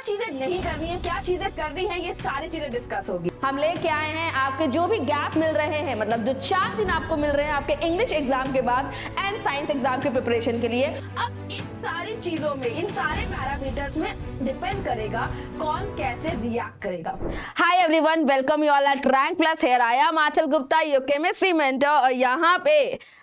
चीजें नहीं करनी है, क्या चीजें करनी है, ये सारी चीजें डिस्कस होगी। हम लेके आए हैं आपके जो भी गैप मिल रहे हैं, मतलब जो 4 दिन आपको मिल रहे हैं आपके इंग्लिश एग्जाम के बाद एंड साइंस एग्जाम की प्रिपरेशन के लिए। अब इन सारी चीजों में, इन सारे पैरामीटर्स में डिपेंड करेगा कौन कैसे रिएक्ट करेगा। Hi everyone, welcome you all at Rank Plus. Here I am Aanchal Gupta, your chemistry mentor. और यहाँ पे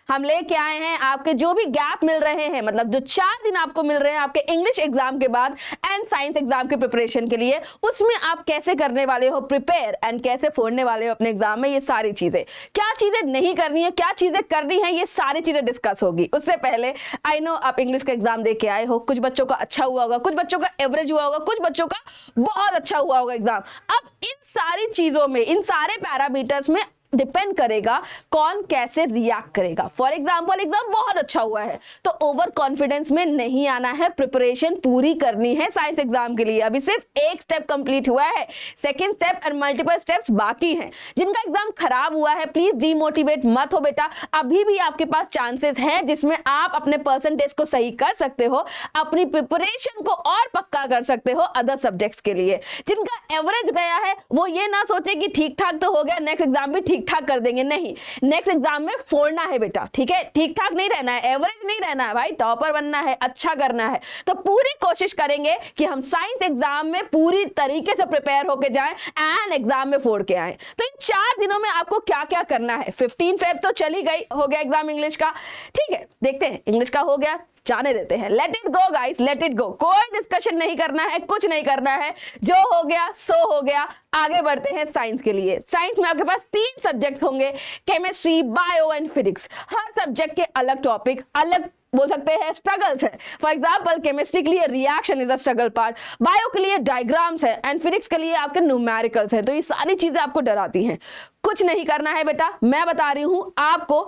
हम लेके आए हैं आपके जो भी गैप मिल रहे हैं, मतलब जो 4 दिन आपको मिल रहे हैं आपके इंग्लिश एग्जाम के बाद एंड साइंस एग्जाम की प्रिपरेशन के लिए, उसमें आप कैसे करने वाले हो प्रिपेयर एंड कैसे फोड़ने वाले हो अपने एग्जाम में। ये सारी चीजें, क्या चीजें नहीं करनी है, क्या चीजें करनी है, ये सारी चीजें डिस्कस होगी। उससे पहले आई नो आप इंग्लिश का एग्जाम दे के आए हो, कुछ बच्चों का अच्छा हुआ होगा, कुछ बच्चों का एवरेज हुआ होगा, कुछ बच्चों का बहुत अच्छा हुआ होगा एग्जाम। अब इन सारी चीजों में, इन सारे पैरामीटर्स में डिपेंड करेगा कौन कैसे रिएक्ट करेगा। फॉर एग्जाम्पल एग्जाम बहुत अच्छा हुआ है तो ओवर कॉन्फिडेंस में नहीं आना है, प्रिपरेशन पूरी करनी है साइंस एग्जाम के लिए। अभी सिर्फ एक स्टेप कंप्लीट हुआ है, second step and multiple steps बाकी हैं। जिनका एग्जाम खराब हुआ है प्लीज डीमोटिवेट मत हो बेटा, अभी भी आपके पास चांसेस हैं जिसमें आप अपने परसेंटेज को सही कर सकते हो, अपनी प्रिपरेशन को और पक्का कर सकते हो अदर सब्जेक्ट्स के लिए। जिनका एवरेज गया है वो ये ना सोचे कि ठीक ठाक तो हो गया, नेक्स्ट एग्जाम भी ठीक ठाक कर देंगे। नहीं, नेक्स्ट एग्जाम में फोड़ना है बेटा, ठीक है। ठीक ठाक नहीं रहना है, एवरेज नहीं रहना है भाई, टॉपर बनना है, अच्छा करना है। तो पूरी कोशिश करेंगे कि हम साइंस एग्जाम में पूरी तरीके से प्रिपेयर होके जाएं एंड एग्जाम में फोड़ के आए। तो इन 4 दिनों में आपको क्या क्या करना है। 15 फेब तो चली गई, हो गया एग्जाम इंग्लिश का, ठीक है। देखते हैं, इंग्लिश का हो गया, जाने देते हैं। Let it go guys, let it go. कोई डिस्कशन नहीं करना है, कुछ नहीं करना है, जो हो गया सो हो गया। आगे बढ़ते हैं साइंस के लिए। साइंस में आपके पास 3 सब्जेक्ट होंगे, chemistry, bio and physics. Her subject के अलग टॉपिक, अलग बोल सकते हैं स्ट्रगल्स है। फॉर एग्जाम्पल केमिस्ट्री के लिए reaction is a struggle part, bio के लिए डायग्राम्स है एंड फिजिक्स के लिए आपके न्यूमेरिकल्स है। तो ये सारी चीजें आपको डराती हैं, कुछ नहीं करना है बेटा। मैं बता रही हूं आपको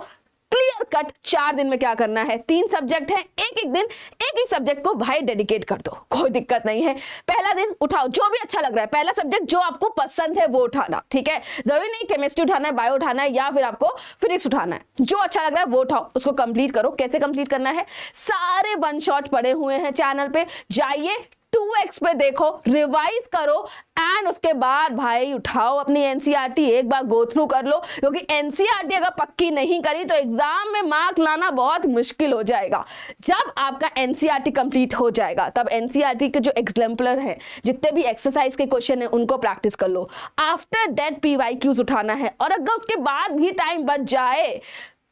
क्लियर कट 4 दिन में क्या करना है। 3 सब्जेक्ट है, एक एक दिन एक एक सब्जेक्ट को भाई डेडिकेट कर दो, कोई दिक्कत नहीं है। पहला दिन उठाओ जो भी अच्छा लग रहा है, पहला सब्जेक्ट जो आपको पसंद है वो उठाना, ठीक है। जरूरी नहीं केमिस्ट्री उठाना है, बायो उठाना है या फिर आपको फिजिक्स उठाना है, जो अच्छा लग रहा है वो उठाओ, उसको कंप्लीट करो। कैसे कंप्लीट करना है, सारे वन शॉट पड़े हुए हैं चैनल पे, जाइए 2x पे देखो, रिवाइज करो एंड उसके बाद भाई उठाओ अपनी एनसीईआरटी, एक बार गो थ्रू कर लो। क्योंकि एनसीईआरटी अगर पक्की नहीं करी तो एग्जाम में मार्क्स लाना बहुत मुश्किल हो जाएगा। जब आपका एनसीईआरटी कंप्लीट हो जाएगा तब एनसीईआरटी के जो एग्जाम्पलर हैं, जितने भी एक्सरसाइज के क्वेश्चन है उनको प्रैक्टिस कर लो। आफ्टर दैट पीवाईक्यूज उठाना है, और अगर उसके बाद भी टाइम बच जाए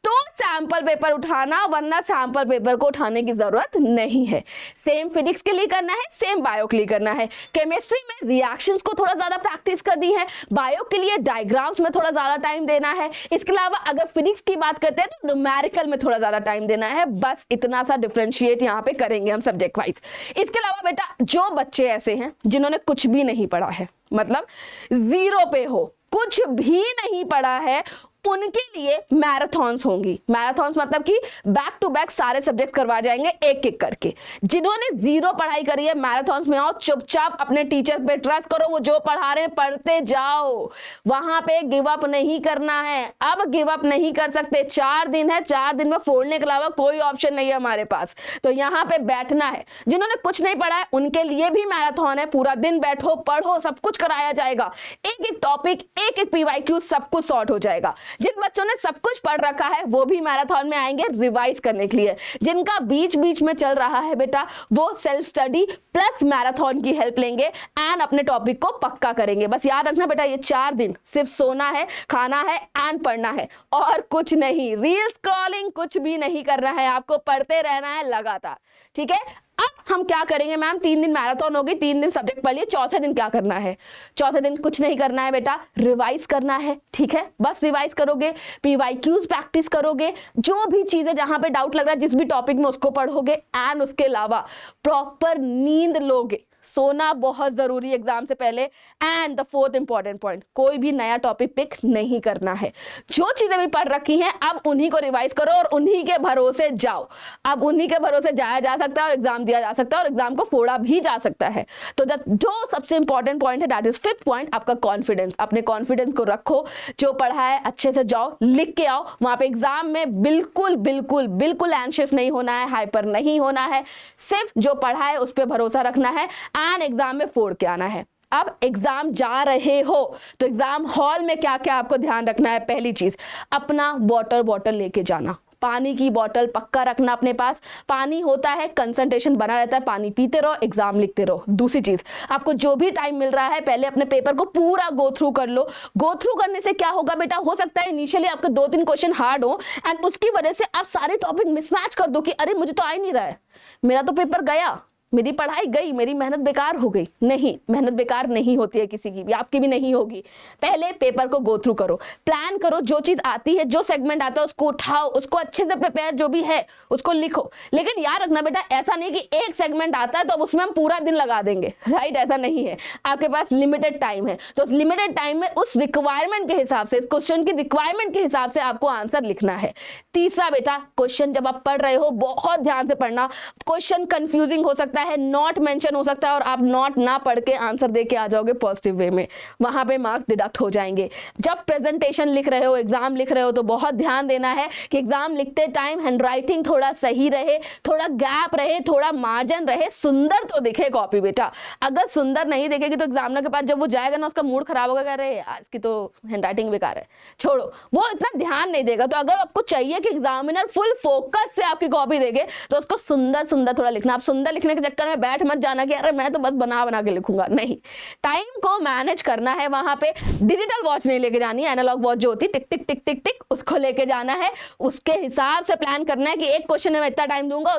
तो सैंपल पेपर उठाना, वरना सैंपल पेपर को उठाने की जरूरत नहीं है। सेम फिजिक्स के लिए करना है, सेम बायो के लिए करना है। केमिस्ट्री में रिएक्शंस को थोड़ा ज्यादा प्रैक्टिस करनी है, बायो के लिए डायग्राम्स में थोड़ा ज्यादा टाइम देना है। इसके अलावा अगर फिजिक्स की बात करते हैं तो न्यूमेरिकल में थोड़ा ज्यादा टाइम देना है। बस इतना सा डिफरेंशिएट यहाँ पे करेंगे हम सब्जेक्ट वाइज। इसके अलावा बेटा जो बच्चे ऐसे हैं जिन्होंने कुछ भी नहीं पढ़ा है, मतलब 0 पे हो, कुछ भी नहीं पढ़ा है, उनके लिए मैराथन्स होंगी। मैराथन्स मतलब कि बैक टू बैक सारे सब्जेक्ट्स करवा जाएंगे एक एक करके। जिन्होंने 0 पढ़ाई करी है मैराथन्स में आओ, चुपचाप अपने टीचर पे ट्रस्ट करो, वो जो पढ़ा रहे हैं पढ़ते जाओ, वहां पे गिव अप नहीं करना है। अब गिव अप नहीं कर सकते, 4 दिन है, 4 दिन में फोड़ने के अलावा कोई ऑप्शन नहीं है हमारे पास, तो यहाँ पे बैठना है। जिन्होंने कुछ नहीं पढ़ा है उनके लिए भी मैराथन है, पूरा दिन बैठो पढ़ो, सब कुछ कराया जाएगा, एक एक टॉपिक, एक एक पीवाईक्यू, सब कुछ सॉर्ट हो जाएगा। जिन बच्चों ने सब कुछ पढ़ रखा है वो भी मैराथन में आएंगे रिवाइज करने के लिए। जिनका बीच बीच में चल रहा है बेटा वो सेल्फ स्टडी प्लस मैराथन की हेल्प लेंगे एंड अपने टॉपिक को पक्का करेंगे। बस याद रखना बेटा ये 4 दिन सिर्फ सोना है, खाना है एंड पढ़ना है, और कुछ नहीं। रील स्क्रॉलिंग कुछ भी नहीं करना है, आपको पढ़ते रहना है लगातार, ठीक है। अब हम क्या करेंगे मैम, 3 दिन मैराथन होगी, 3 दिन सब्जेक्ट पढ़ लिए, चौथे दिन क्या करना है। चौथे दिन कुछ नहीं करना है बेटा, रिवाइज करना है, ठीक है। बस रिवाइज करोगे, पीवाईक्यूज प्रैक्टिस करोगे, जो भी चीजें जहां पे डाउट लग रहा है जिस भी टॉपिक में उसको पढ़ोगे एंड उसके अलावा प्रॉपर नींद लोगे। सोना बहुत जरूरी है एग्जाम से पहले। And the 4th important point, कोई भी नया टॉपिक पिक नहीं करना है। जो चीजें भी पढ़ रखी हैं अब उन्हीं को रिवाइज करो और उन्हीं के भरोसे जाओ। अब उन्हीं के भरोसे जाया जा सकता है और एग्जाम दिया जा सकता है और एग्जाम को फोड़ा भी जा सकता है। तो जो सबसे इंपॉर्टेंट पॉइंट है दैट इज 5th पॉइंट, आपका कॉन्फिडेंस। अपने कॉन्फिडेंस को रखो, जो पढ़ा है अच्छे से जाओ, लिख के आओ। वहां पे एग्जाम में बिल्कुल बिल्कुल बिल्कुल एंशियस नहीं होना है, हाइपर नहीं होना है, सिर्फ जो पढ़ा है उस पर भरोसा रखना है एंड एग्जाम में फोड़ के आना है। अब एग्जाम जा रहे हो तो एग्जाम हॉल में क्या क्या आपको ध्यान रखना है? पहली चीज, अपना वाटर बॉटल लेके जाना, पानी की बोतल पक्का रखना अपने पास। पानी होता है, कंसंट्रेशन बना रहता है, पानी पीते रहो, एग्जाम लिखते रहो। दूसरी चीज, आपको जो भी टाइम मिल रहा है पहले अपने पेपर को पूरा गो थ्रू कर लो। गो थ्रू करने से क्या होगा बेटा, हो सकता है इनिशियली आपके 2-3 क्वेश्चन हार्ड हो एंड उसकी वजह से आप सारे टॉपिक मिसमैच कर दो कि अरे मुझे तो आ ही नहीं रहा है, मेरा तो पेपर गया, मेरी पढ़ाई गई, मेरी मेहनत बेकार हो गई। नहीं, मेहनत बेकार नहीं होती है किसी की भी, आपकी भी नहीं होगी। पहले पेपर को गो थ्रू करो, प्लान करो, जो चीज आती है, जो सेगमेंट आता है उसको उठाओ, उसको अच्छे से प्रिपेयर जो भी है उसको लिखो। लेकिन याद रखना बेटा, ऐसा नहीं कि एक सेगमेंट आता है तो अब उसमें हम पूरा दिन लगा देंगे, राइट? ऐसा नहीं है। आपके पास लिमिटेड टाइम है, तो उस लिमिटेड टाइम में उस रिक्वायरमेंट के हिसाब से, क्वेश्चन की रिक्वायरमेंट के हिसाब से आपको आंसर लिखना है। तीसरा बेटा, क्वेश्चन जब आप पढ़ रहे हो बहुत ध्यान से पढ़ना। क्वेश्चन कंफ्यूजिंग हो सकता है, नॉट मेंशन हो सकता है और आप नॉट ना पढ़ के आंसर दे के आ जाओगे पॉजिटिव वे में, वहां पे मार्क्स डिडक्ट हो जाएंगे। जब प्रेजेंटेशन लिख रहे हो, एग्जाम लिख रहे हो, तो बहुत ध्यान देना है कि एग्जाम लिखते टाइम हैंडराइटिंग थोड़ा सही रहे, थोड़ा गैप रहे, थोड़ा मार्जिन रहे, सुंदर तो दिखे कॉपी बेटा। अगर सुंदर नहीं दिखेगी तो एग्जामिनर के पास जब वो जाएगा ना, उसका मूड खराब होगा, कह रहे आज की तो हैंडराइटिंग बेकार है, छोड़ो, वो इतना ध्यान नहीं देगा। तो अगर आपको चाहिए कि एग्जामिनर फुल फोकस से आपकी कॉपी देखे तो उसको सुंदर सुंदर थोड़ा लिखना। आप सुंदर लिखने के चक्कर में बैठ मत जाना कि अरे मैं तो बस बना बना के लिखूंगा, नहीं, टाइम को मैनेज करना है। वहां पे डिजिटल वॉच नहीं लेके जानी है, एनालॉग वॉच जो होती है टिक टिक टिक टिक टिक, उसको लेके जाना है। उसके हिसाब से प्लान करना है कि एक क्वेश्चन में मैं इतना टाइम दूंगा,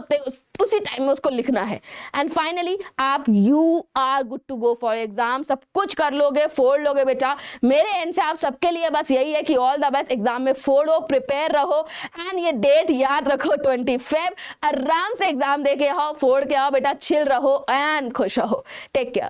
उसी टाइम में उसको लिखना है। एंड फाइनली आप you are good to go for exam. सब कुछ कर लोगे, फोड़ लोगे बेटा। मेरे एंड से आप सबके लिए बस यही है कि ऑल द बेस्ट, एग्जाम में फोड़ो, प्रिपेयर रहो एंड ये डेट याद रखो 20 फेब। आराम से एग्जाम दे के आओ, फोड़ के आओ बेटा, चिल रहो एंड खुश रहो। Take care.